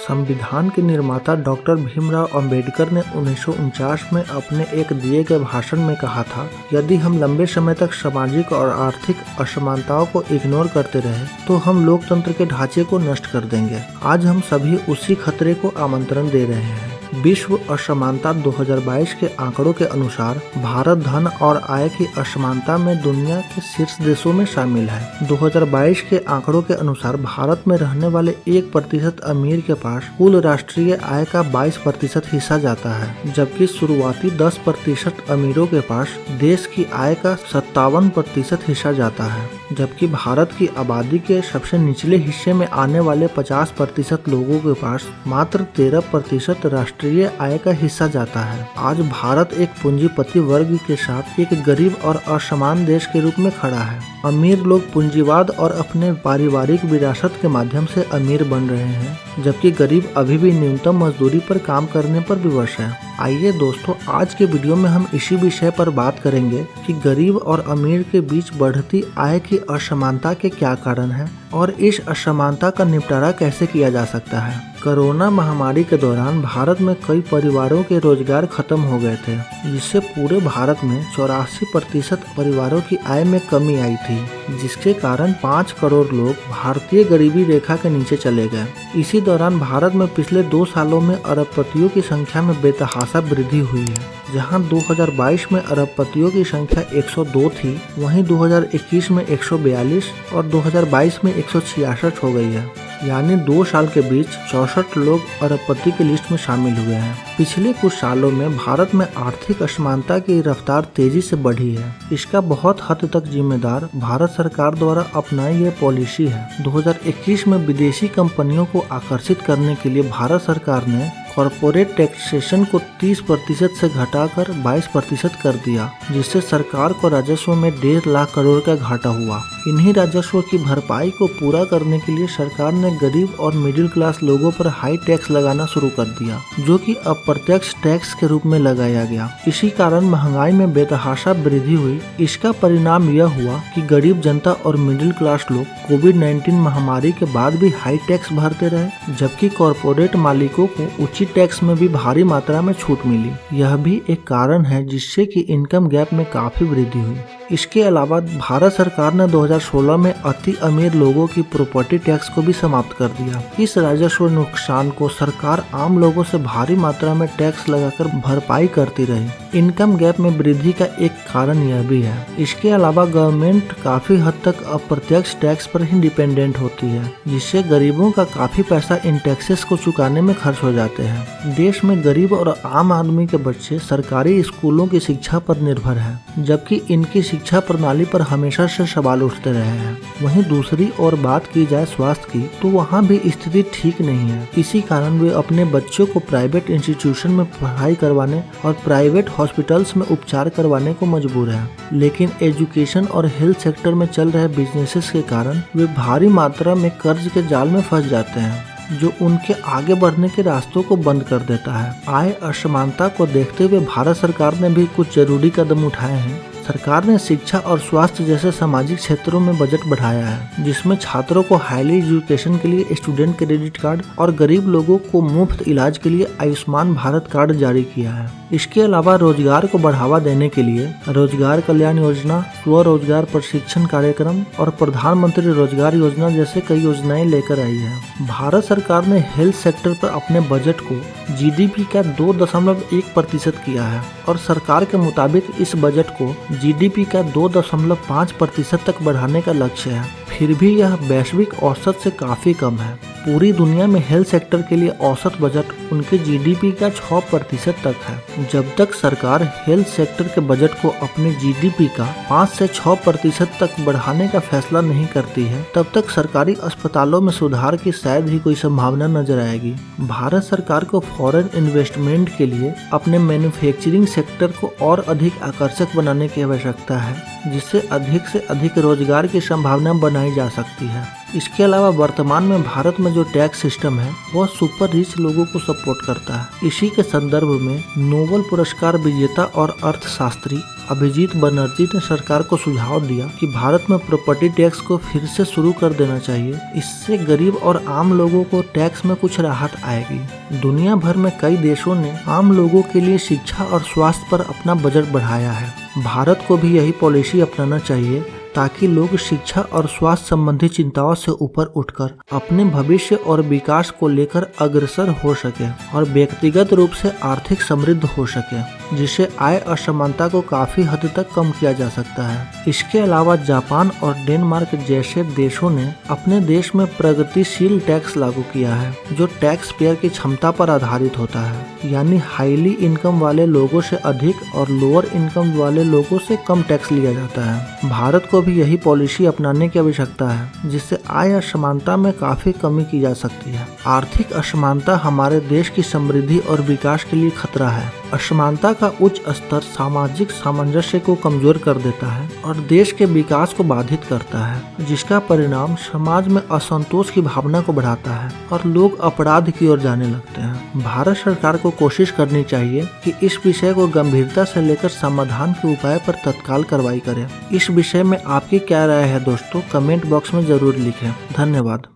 संविधान के निर्माता डॉक्टर भीमराव अंबेडकर ने 1949 में अपने एक दिए गए भाषण में कहा था, यदि हम लंबे समय तक सामाजिक और आर्थिक असमानताओं को इग्नोर करते रहे तो हम लोकतंत्र के ढांचे को नष्ट कर देंगे। आज हम सभी उसी खतरे को आमंत्रण दे रहे हैं। विश्व असमानता 2022 के आंकड़ों के अनुसार भारत धन और आय की असमानता में दुनिया के शीर्ष देशों में शामिल है। 2022 के आंकड़ों के अनुसार भारत में रहने वाले 1% अमीर के पास कुल राष्ट्रीय आय का 22% हिस्सा जाता है, जबकि शुरुआती 10% अमीरों के पास देश की आय का 57% हिस्सा जाता है। जबकि भारत की आबादी के सबसे निचले हिस्से में आने वाले 50% लोगों के पास मात्र 13% राष्ट्रीय आय का हिस्सा जाता है। आज भारत एक पूंजीपति वर्ग के साथ एक गरीब और असमान देश के रूप में खड़ा है। अमीर लोग पूंजीवाद और अपने पारिवारिक विरासत के माध्यम से अमीर बन रहे हैं, जबकि गरीब अभी भी न्यूनतम मजदूरी पर काम करने पर विवश है। आइए दोस्तों, आज के वीडियो में हम इसी विषय पर बात करेंगे कि गरीब और अमीर के बीच बढ़ती आय की असमानता के क्या कारण हैं और इस असमानता का निपटारा कैसे किया जा सकता है। कोरोना महामारी के दौरान भारत में कई परिवारों के रोजगार खत्म हो गए थे, जिससे पूरे भारत में 84% परिवारों की आय में कमी आई थी, जिसके कारण 5 करोड़ लोग भारतीय गरीबी रेखा के नीचे चले गए। इसी दौरान भारत में पिछले 2 सालों में अरबपतियों की संख्या में बेतहाशा वृद्धि हुई है। जहां 2022 में अरबपतियों की संख्या 102 थी, वहीं 2021 में 142 और 2022 में 166 हो गई है। यानी 2 साल के बीच 64 लोग अरबपति की लिस्ट में शामिल हुए हैं। पिछले कुछ सालों में भारत में आर्थिक असमानता की रफ्तार तेजी से बढ़ी है। इसका बहुत हद तक जिम्मेदार भारत सरकार द्वारा अपनाई गई पॉलिसी है। 2021 में विदेशी कंपनियों को आकर्षित करने के लिए भारत सरकार ने कॉर्पोरेट टैक्सेशन को 30% से घटाकर 22% कर दिया, जिससे सरकार को राजस्व में 1.5 लाख करोड़ का घाटा हुआ। इन्हीं राजस्व की भरपाई को पूरा करने के लिए सरकार ने गरीब और मिडिल क्लास लोगों पर हाई टैक्स लगाना शुरू कर दिया, जो कि अप्रत्यक्ष टैक्स के रूप में लगाया गया। इसी कारण महंगाई में बेतहाशा वृद्धि हुई। इसका परिणाम यह हुआ कि गरीब जनता और मिडिल क्लास लोग कोविड-19 महामारी के बाद भी हाई टैक्स भरते रहे, जबकि कॉर्पोरेट मालिकों को उचित टैक्स में भी भारी मात्रा में छूट मिली। यह भी एक कारण है जिससे कि इनकम गैप में काफी वृद्धि हुई। इसके अलावा भारत सरकार ने 2016 में अति अमीर लोगों की प्रॉपर्टी टैक्स को भी समाप्त कर दिया। इस राजस्व नुकसान को सरकार आम लोगों से भारी मात्रा में टैक्स लगाकर भरपाई करती रही। इनकम गैप में वृद्धि का एक कारण यह भी है। इसके अलावा गवर्नमेंट काफी हद तक अप्रत्यक्ष टैक्स पर ही डिपेंडेंट होती है, जिससे गरीबों का काफी पैसा इन टैक्सेस को चुकाने में खर्च हो जाते हैं। देश में गरीब और आम आदमी के बच्चे सरकारी स्कूलों की शिक्षा पर निर्भर हैं, जबकि इनकी शिक्षा प्रणाली पर हमेशा से सवाल उठते रहे हैं। वहीं दूसरी ओर बात की जाए स्वास्थ्य की, तो वहाँ भी स्थिति ठीक नहीं है। इसी कारण वे अपने बच्चों को प्राइवेट इंस्टीट्यूशन में पढ़ाई करवाने और प्राइवेट हॉस्पिटल्स में उपचार करवाने को मजबूर है। लेकिन एजुकेशन और हेल्थ सेक्टर में चल रहे बिजनेसेस के कारण वे भारी मात्रा में कर्ज के जाल में फंस जाते हैं, जो उनके आगे बढ़ने के रास्तों को बंद कर देता है। आय असमानता को देखते हुए भारत सरकार ने भी कुछ जरूरी कदम उठाए हैं। सरकार ने शिक्षा और स्वास्थ्य जैसे सामाजिक क्षेत्रों में बजट बढ़ाया है, जिसमें छात्रों को हाईली एजुकेशन के लिए स्टूडेंट क्रेडिट कार्ड और गरीब लोगों को मुफ्त इलाज के लिए आयुष्मान भारत कार्ड जारी किया है। इसके अलावा रोजगार को बढ़ावा देने के लिए रोजगार कल्याण योजना, स्वरोजगार प्रशिक्षण कार्यक्रम और प्रधानमंत्री रोजगार योजना जैसे कई योजनाएं लेकर आई है। भारत सरकार ने हेल्थ सेक्टर पर अपने बजट को जीडीपी का 2.1% किया है और सरकार के मुताबिक इस बजट को जीडीपी का 2.5% तक बढ़ाने का लक्ष्य है। फिर भी यह वैश्विक औसत से काफी कम है। पूरी दुनिया में हेल्थ सेक्टर के लिए औसत बजट उनके जीडीपी का 6% तक है। जब तक सरकार हेल्थ सेक्टर के बजट को अपने जीडीपी का 5 से 6% तक बढ़ाने का फैसला नहीं करती है, तब तक सरकारी अस्पतालों में सुधार की शायद ही कोई संभावना नजर आएगी। भारत सरकार को फॉरेन इन्वेस्टमेंट के लिए अपने मैन्युफैक्चरिंग सेक्टर को और अधिक आकर्षक बनाने की आवश्यकता है, जिससे अधिक से अधिक रोजगार की संभावना बनाई जा सकती है। इसके अलावा वर्तमान में भारत में जो टैक्स सिस्टम है वह सुपर रिच लोगों को सपोर्ट करता है। इसी के संदर्भ में नोबेल पुरस्कार विजेता और अर्थशास्त्री अभिजीत बनर्जी ने सरकार को सुझाव दिया कि भारत में प्रॉपर्टी टैक्स को फिर से शुरू कर देना चाहिए। इससे गरीब और आम लोगों को टैक्स में कुछ राहत आएगी। दुनिया भर में कई देशों ने आम लोगों के लिए शिक्षा और स्वास्थ्य पर अपना बजट बढ़ाया है। भारत को भी यही पॉलिसी अपनाना चाहिए ताकि लोग शिक्षा और स्वास्थ्य संबंधी चिंताओं से ऊपर उठकर अपने भविष्य और विकास को लेकर अग्रसर हो सके और व्यक्तिगत रूप से आर्थिक समृद्ध हो सके, जिससे आय असमानता को काफी हद तक कम किया जा सकता है। इसके अलावा जापान और डेनमार्क जैसे देशों ने अपने देश में प्रगतिशील टैक्स लागू किया है, जो टैक्स पेयर की क्षमता पर आधारित होता है, यानी हाईली इनकम वाले लोगों से अधिक और लोअर इनकम वाले लोगों से कम टैक्स लिया जाता है। भारत को भी यही पॉलिसी अपनाने की आवश्यकता है, जिससे आय असमानता में काफी कमी की जा सकती है। आर्थिक असमानता हमारे देश की समृद्धि और विकास के लिए खतरा है। असमानता का उच्च स्तर सामाजिक सामंजस्य को कमजोर कर देता है और देश के विकास को बाधित करता है, जिसका परिणाम समाज में असंतोष की भावना को बढ़ाता है और लोग अपराध की ओर जाने लगते हैं। भारत सरकार को कोशिश करनी चाहिए कि इस विषय को गंभीरता से लेकर समाधान के उपाय पर तत्काल कार्रवाई करे। इस विषय में आपकी क्या राय है दोस्तों? कमेंट बॉक्स में जरूर लिखें। धन्यवाद।